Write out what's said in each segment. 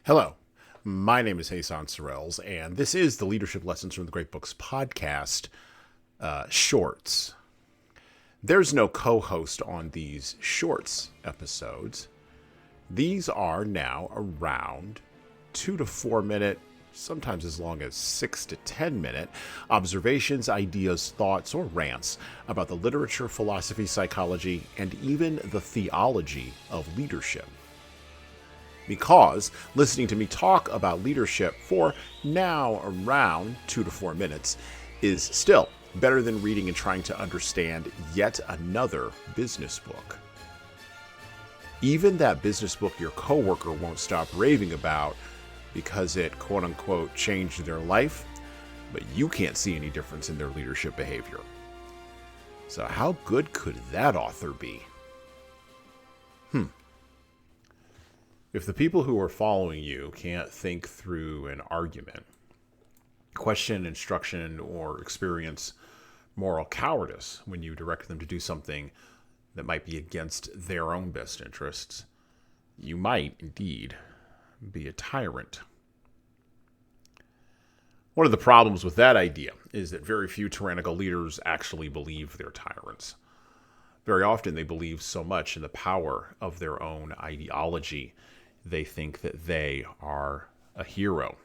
Hello, my name is Hassan Sorrells, and this is the Leadership Lessons from the Great Books podcast shorts. There's no co-host on these shorts episodes. These are now around 2 to 4 minute, sometimes as long as 6 to 10 minute observations, ideas, thoughts, or rants about the literature, philosophy, psychology, and even the theology of leadership. Because listening to me talk about leadership for now around 2 to 4 minutes is still better than reading and trying to understand yet another business book. Even that business book your coworker won't stop raving about because it quote-unquote changed their life, but you can't see any difference in their leadership behavior. So how good could that author be? If the people who are following you can't think through an argument, question instruction, or experience moral cowardice when you direct them to do something that might be against their own best interests, you might indeed be a tyrant. One of the problems with that idea is that very few tyrannical leaders actually believe they're tyrants. Very often they believe so much in the power of their own ideology, they think that they are a hero.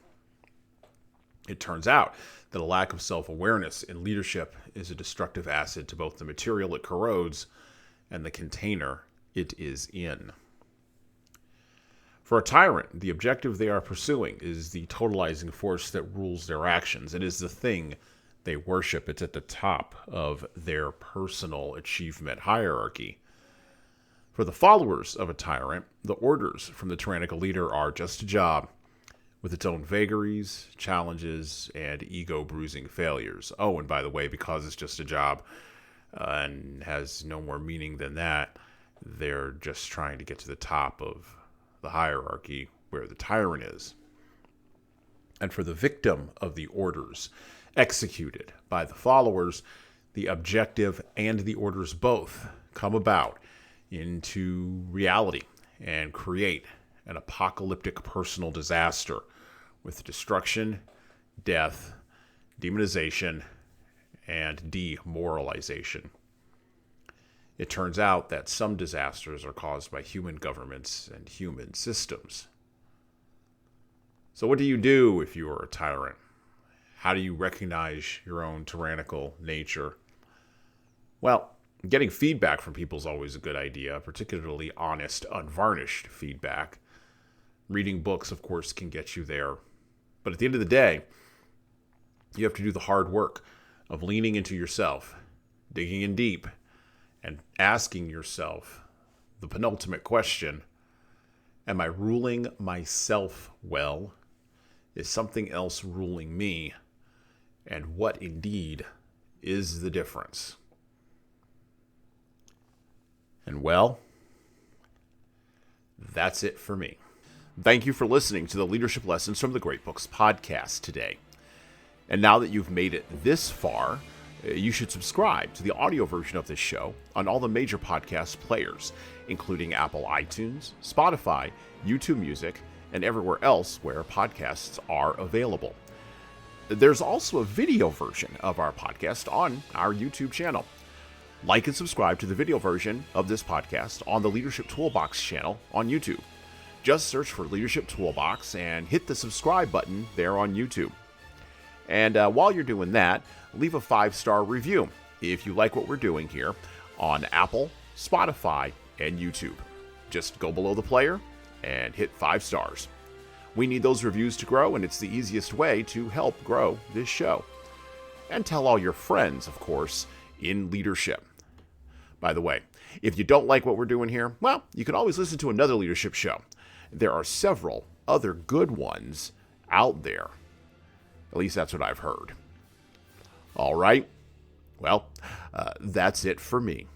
It turns out that a lack of self-awareness in leadership is a destructive acid to both the material it corrodes and the container it is in. For a tyrant, the objective they are pursuing is the totalizing force that rules their actions. It is the thing they worship. It's at the top of their personal achievement hierarchy. For the followers of a tyrant, the orders from the tyrannical leader are just a job, with its own vagaries, challenges, and ego-bruising failures. Oh, and by the way, because it's just a job and has no more meaning than that, they're just trying to get to the top of the hierarchy where the tyrant is. And for the victim of the orders executed by the followers, the objective and the orders both come about into reality and create an apocalyptic personal disaster with destruction, death, demonization, and demoralization. It turns out that some disasters are caused by human governments and human systems. So what do you do if you are a tyrant? How do you recognize your own tyrannical nature? Well, getting feedback from people is always a good idea, particularly honest, unvarnished feedback. Reading books, of course, can get you there. But at the end of the day, you have to do the hard work of leaning into yourself, digging in deep, and asking yourself the penultimate question: am I ruling myself well? Is something else ruling me? And what indeed is the difference? And well, that's it for me. Thank you for listening to the Leadership Lessons from the Great Books podcast today. And now that you've made it this far, you should subscribe to the audio version of this show on all the major podcast players, including Apple iTunes, Spotify, YouTube Music, and everywhere else where podcasts are available. There's also a video version of our podcast on our YouTube channel. Like and subscribe to the video version of this podcast on the Leadership Toolbox channel on YouTube. Just search for Leadership Toolbox and hit the subscribe button there on YouTube. And while you're doing that, leave a 5-star review if you like what we're doing here on Apple, Spotify, and YouTube. Just go below the player and hit 5 stars. We need those reviews to grow, and it's the easiest way to help grow this show. And tell all your friends, of course, in leadership. By the way, if you don't like what we're doing here, well, you can always listen to another leadership show. There are several other good ones out there. At least that's what I've heard. All right. Well, that's it for me.